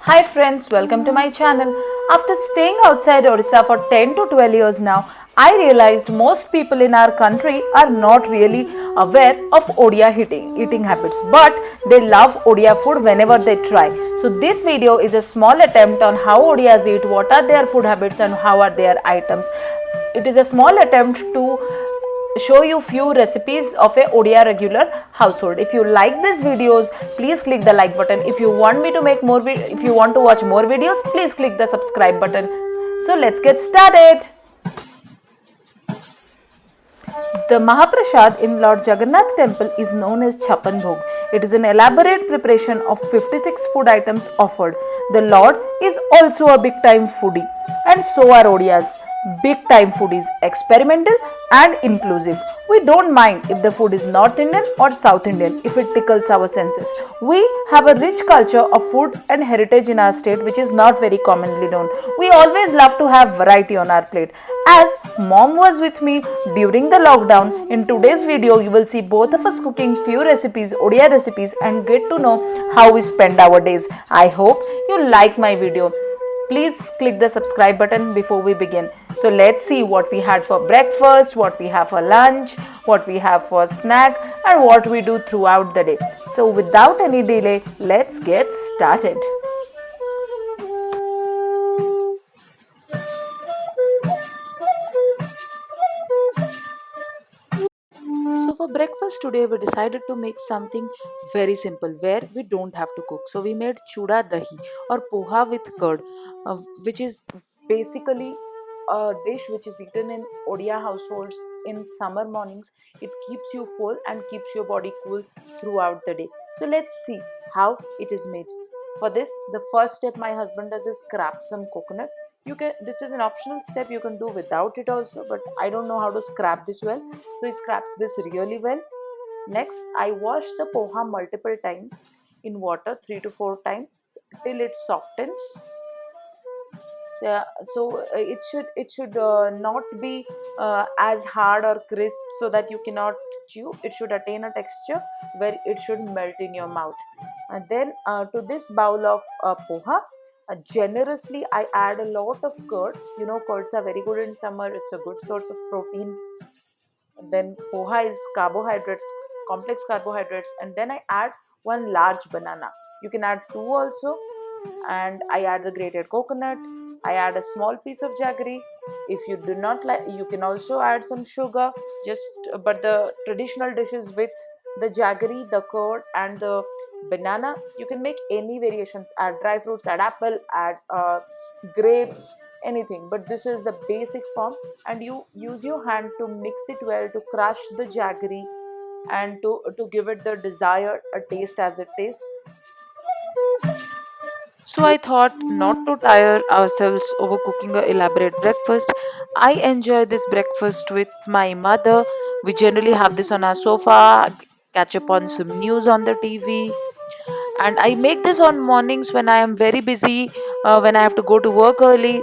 Hi friends, welcome to my channel. After staying outside Odisha for 10 to 12 years now, I realized most people in our country are not really aware of Odia eating habits, but they love Odia food whenever they try. So this video is a small attempt on how Odias eat, what are their food habits and how are their items. It is a small attempt to show you few recipes of a Odia regular household. If you like these videos, please click the like button. If you want me to make more, if you want to watch more videos, please click the subscribe button. So let's get started. The Mahaprasad in Lord Jagannath temple is known as Chappan Bhog. It is an elaborate preparation of 56 food items offered. The Lord is also a big time foodie, and so are Odias. Big time foodies, experimental and inclusive. We don't mind if the food is North Indian or South Indian if it tickles our senses. We have a rich culture of food and heritage in our state which is not very commonly known. We always love to have variety on our plate. As mom was with me during the lockdown, in today's video you will see both of us cooking few recipes, Odia recipes, and get to know how we spend our days. I hope you like my video. Please click the subscribe button before we begin. So let's see what we had for breakfast, what we have for lunch, what we have for snack, and what we do throughout the day. So without any delay, let's get started. So for breakfast today we decided to make something very simple where we don't have to cook. So we made chuda dahi or poha with curd, which is basically a dish which is eaten in Odia households in summer mornings. It keeps you full and keeps your body cool throughout the day. So let's see how it is made. For this, the first step my husband does is scrap some coconut. You can, this is an optional step, you can do without it also, but I don't know how to scrap this well, so he scraps this really well. Next, I wash the poha multiple times in water, 3 to 4 times, till it softens. So it should not be as hard or crisp so that you cannot chew. It should attain a texture where it should melt in your mouth. And then to this bowl of poha, generously I add a lot of curd. You know, curds are very good in summer. It's a good source of protein. Then poha is carbohydrates, complex carbohydrates. And then I add one large banana. You can add two also. And I add the grated coconut. I add a small piece of jaggery. If you do not like, you can also add some sugar. Just but the traditional dishes with the jaggery, the curd, and the banana. You can make any variations. Add dry fruits, add apple, add grapes, anything. But this is the basic form, and you use your hand to mix it well to crush the jaggery and to give it the desired taste as it tastes. So I thought not to tire ourselves over cooking a elaborate breakfast. I enjoy this breakfast with my mother. We generally have this on our sofa, catch up on some news on the TV. And I make this on mornings when I am very busy, when I have to go to work early.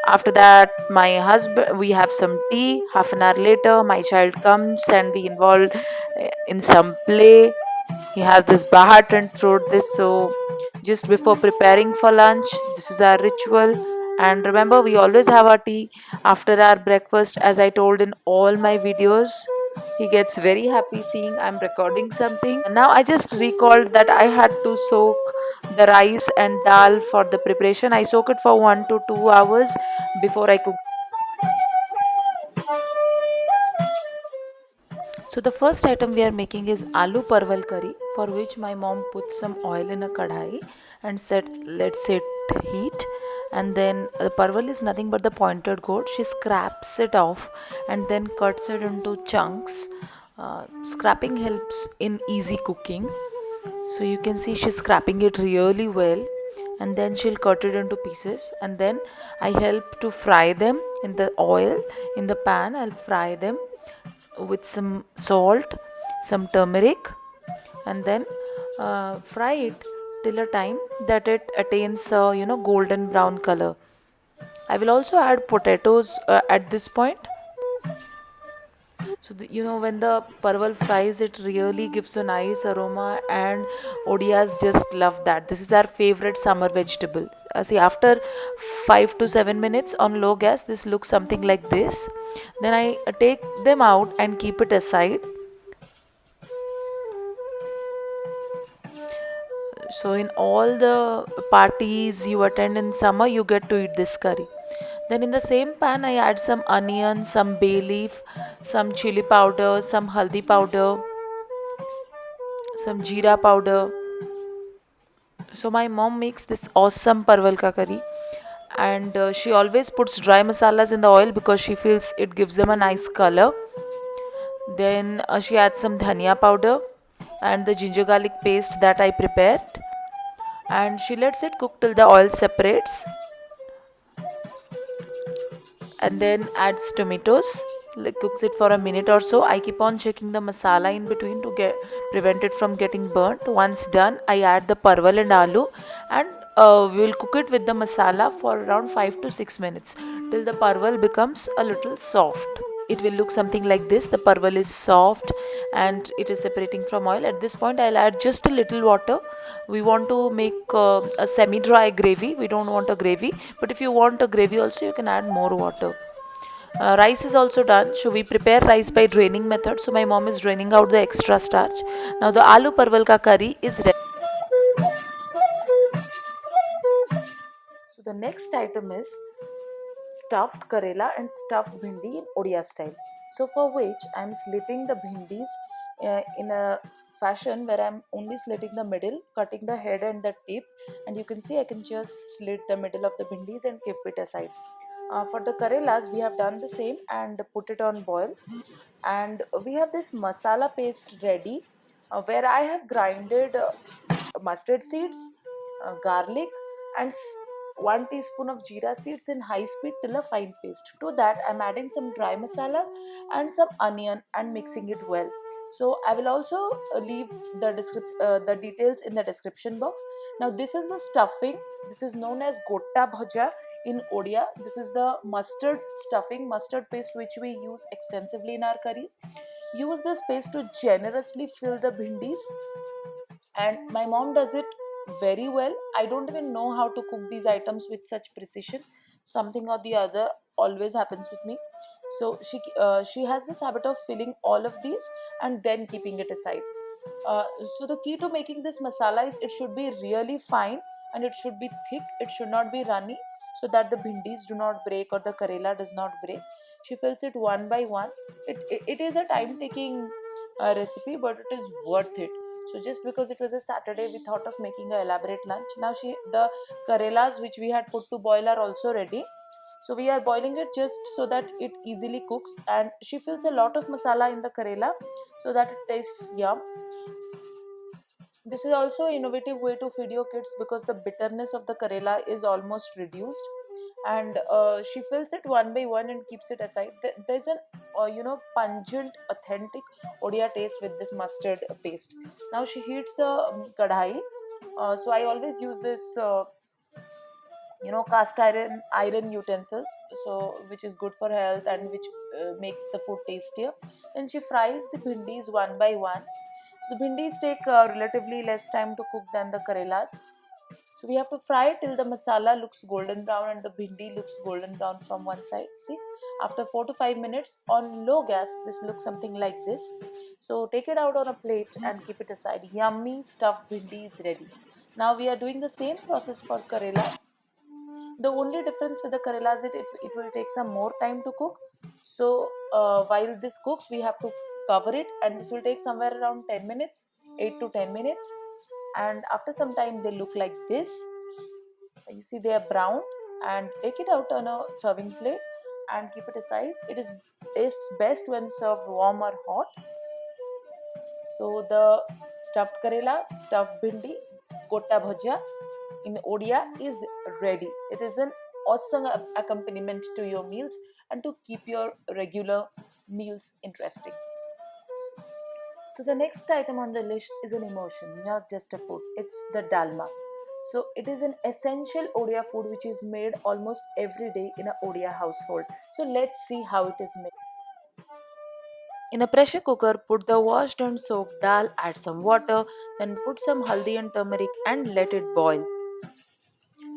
After that, my husband, we have some tea. Half an hour later, my child comes and we involved in some play. He has this bahat and throat this. So just before preparing for lunch, this is our ritual. And remember, we always have our tea after our breakfast, as I told in all my videos. He gets very happy seeing I'm recording something. Now I just recalled that I had to soak the rice and dal for the preparation. I soak it for 1 to 2 hours before I cook. So the first item we are making is aloo parwal curry, for which my mom puts some oil in a kadhai and lets it heat. And then the parwal is nothing but the pointed gourd. She scraps it off and then cuts it into chunks. Scrapping helps in easy cooking. So you can see she's scrapping it really well, and then she'll cut it into pieces, and then I help to fry them in the oil in the pan. I'll fry them with some salt, some turmeric, and then fry it till a time that it attains golden brown color. I will also add potatoes at this point. So when the parval fries, it really gives a nice aroma, and Odias just love that. This is our favorite summer vegetable. See, after 5 to 7 minutes on low gas, this looks something like this. Then I take them out and keep it aside. So in all the parties you attend in summer, you get to eat this curry. Then in the same pan, I add some onion, some bay leaf, some chili powder, some haldi powder, some jeera powder. So my mom makes this awesome parval ka curry, and she always puts dry masalas in the oil because she feels it gives them a nice color. Then she adds some dhania powder and the ginger garlic paste that I prepared, and she lets it cook till the oil separates, and then adds tomatoes, like cooks it for a minute or so. I keep on checking the masala in between to get prevent it from getting burnt. Once done, I add the parval and aloo, and we'll cook it with the masala for around 5 to 6 minutes till the parval becomes a little soft. It will look something like this. The parval is soft and it is separating from oil. At this point, I'll add just a little water. We want to make a semi dry gravy. We don't want a gravy, but if you want a gravy also, you can add more water. Rice is also done. So we prepare rice by draining method. So my mom is draining out the extra starch. Now the aloo parval ka curry is ready. So the next item is stuffed karela and stuffed bhindi in Odia style. So for which I'm slitting the bhindis in a fashion where I'm only slitting the middle, cutting the head and the tip, and you can see I can just slit the middle of the bhindis and keep it aside. For the karelas, we have done the same and put it on boil, and we have this masala paste ready, where I have grinded mustard seeds, garlic, and 1 teaspoon of jeera seeds in high speed till a fine paste. To that, I'm adding some dry masalas and some onion and mixing it well. So I will also leave the details in the description box. Now this is the stuffing. This is known as gotta bhaja in Odia. This is the mustard stuffing, mustard paste which we use extensively in our curries. Use this paste to generously fill the bhindis, and my mom does it very well. I don't even know how to cook these items with such precision. Something or the other always happens with me. So she has this habit of filling all of these and then keeping it aside. uh, so the key to making this masala is it should be really fine, and it should be thick. It should not be runny, so that the bhindis do not break or the karela does not break. She fills it one by one. It is a time taking recipe, but it is worth it. So just because it was a Saturday, we thought of making a elaborate lunch. Now the karelas which we had put to boil are also ready. So we are boiling it just so that it easily cooks, and she fills a lot of masala in the karela so that it tastes yum. This is also an innovative way to feed your kids because the bitterness of the karela is almost reduced, and she fills it one by one and keeps it aside. There's an pungent, authentic Odia taste with this mustard paste. Now she heats a kadhai. So I always use this cast iron utensils, so which is good for health and which makes the food tastier. Then she fries the bhindis one by one. So the bhindis take relatively less time to cook than the karelas. So we have to fry it till the masala looks golden brown and the bhindi looks golden brown from one side. See, after 4 to 5 minutes on low gas, this looks something like this. So take it out on a plate and keep it aside. Yummy stuffed bhindi is ready. Now we are doing the same process for karelas. The only difference with the karela is it will take some more time to cook. So while this cooks, we have to cover it, and this will take somewhere around 10 minutes, 8 to 10 minutes. And after some time, they look like this. You see, they are brown, and take it out on a serving plate and keep it aside. It is tastes best when served warm or hot. So the stuffed karela, stuffed bhindi, gotta bhaja in Odia is ready. It is an awesome accompaniment to your meals and to keep your regular meals interesting. So the next item on the list is an emotion, not just a food. It's the dalma. So it is an essential Odia food which is made almost every day in a Odia household. So let's see how it is made. In a pressure cooker, put the washed and soaked dal, add some water, then put some haldi and turmeric and let it boil.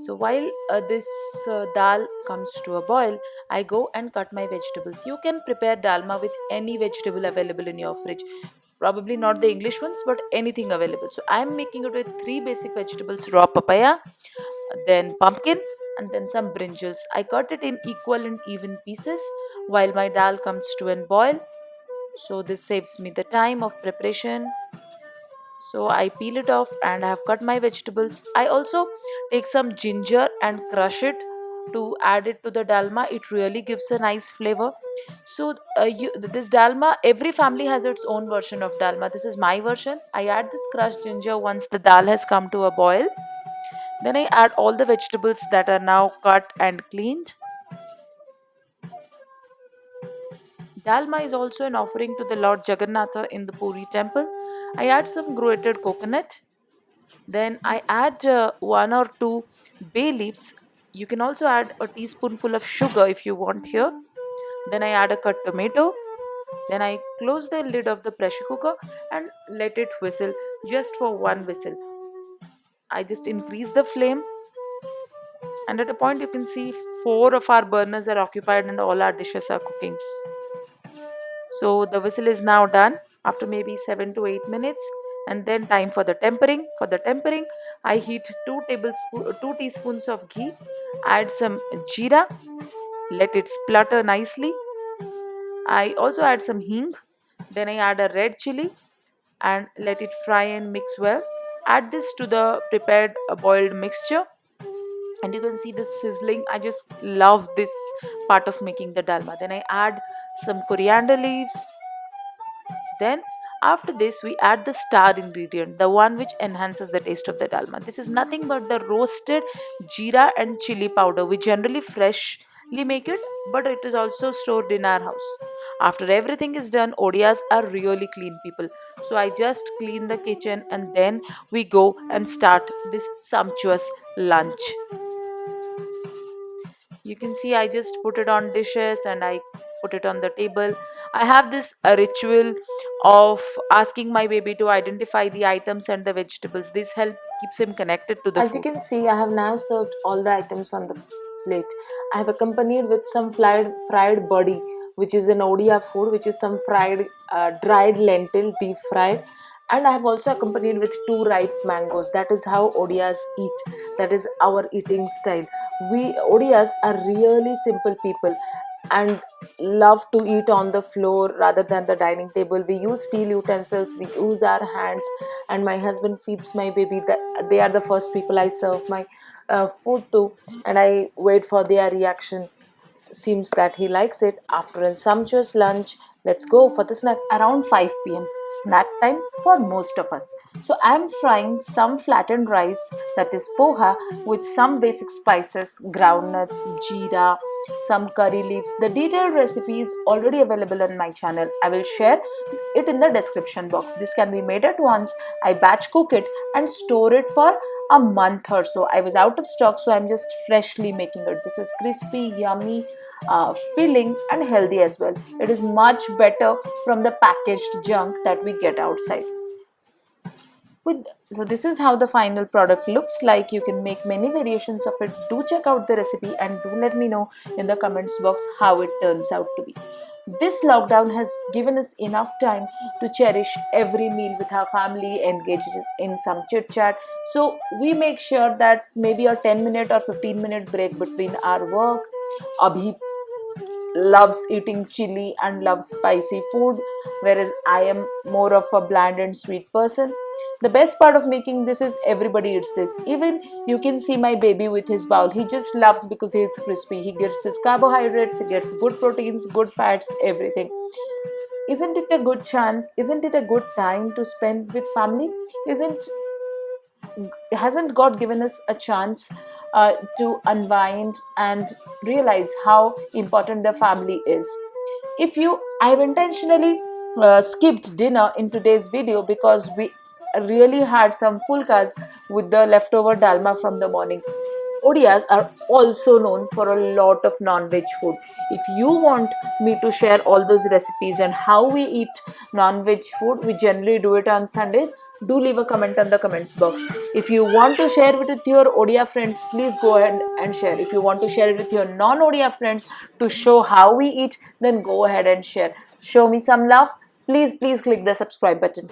So while this dal comes to a boil, I go and cut my vegetables. You can prepare dalma with any vegetable available in your fridge. Probably not the English ones, but anything available. So I'm making it with three basic vegetables: raw papaya, then pumpkin, and then some brinjals. I cut it in equal and even pieces while my dal comes to an boil. So this saves me the time of preparation. So I peel it off and I have cut my vegetables. I also take some ginger and crush it to add it to the dalma. It really gives a nice flavor. So this dalma, every family has its own version of dalma. This is my version. I add this crushed ginger once the dal has come to a boil. Then I add all the vegetables that are now cut and cleaned. Dalma is also an offering to the Lord Jagannatha in the Puri temple. I add some grated coconut. Then I add one or two bay leaves. You can also add a teaspoonful of sugar if you want here. Then I add a cut tomato. Then I close the lid of the pressure cooker and let it whistle just for one whistle. I just increase the flame, and at a point you can see four of our burners are occupied and all our dishes are cooking. So the whistle is now done after maybe 7 to 8 minutes, and then time for the tempering. For the tempering, I heat 2 teaspoons of ghee, add some jeera, let it splutter nicely. I also add some hing, then I add a red chili and let it fry and mix well. Add this to the prepared boiled mixture, and you can see this sizzling. I just love this part of making the dalma. Then I add some coriander leaves. Then, after this, we add the star ingredient, the one which enhances the taste of the dalma. This is nothing but the roasted jeera and chili powder. We generally freshly make it, but it is also stored in our house. After everything is done, Odias are really clean people. So I just clean the kitchen and then we go and start this sumptuous lunch. You can see I just put it on dishes and I put it on the table. I have this ritual of asking my baby to identify the items and the vegetables. This help keeps him connected to the As you food. can see, I have now served all the items on the plate. I have accompanied with some fried buddy, which is an Odia food, which is some fried dried lentil, deep fried. And I have also accompanied with two ripe mangoes. That is how Odias eat. That is our eating style. We Odias are really simple people and love to eat on the floor rather than the dining table. We use steel utensils, we use our hands, and my husband feeds my baby. They are the first people I serve my food to, and I wait for their reaction. Seems that he likes it. After a sumptuous lunch, let's go for the snack around 5 p.m. Snack time for most of us. So I'm frying some flattened rice, that is poha, with some basic spices, groundnuts, jeera, some curry leaves. The detailed recipe is already available on my channel. I will share it in the description box. This can be made at once. I batch cook it and store it for a month or so. I was out of stock, so I'm just freshly making it. This is crispy, yummy, filling, and healthy as well. It is much better from the packaged junk that we get outside. So this is how the final product looks like. You can make many variations of it. Do check out the recipe and do let me know in the comments box how it turns out to be. This lockdown has given us enough time to cherish every meal with our family, engage in some chit chat. So we make sure that maybe a 10-minute or 15-minute break between our work. Abhi loves eating chili and loves spicy food, whereas I am more of a bland and sweet person. The best part of making this is everybody eats this. Even you can see my baby with his bowl. He just loves because it's crispy. He gets his carbohydrates, he gets good proteins, good fats, everything. Isn't it a good chance? Isn't it a good time to spend with family? Isn't Hasn't God given us a chance to unwind and realize how important the family is? I've intentionally skipped dinner in today's video because we really had some fulkas with the leftover dalma from the morning. Odias are also known for a lot of non-veg food. If you want me to share all those recipes and how we eat non-veg food, we generally do it on Sundays. Do leave a comment on the comments box. If you want to share it with your Odia friends, please go ahead and share. If you want to share it with your non-Odia friends to show how we eat, then go ahead and share. Show me some love. Please click the subscribe button.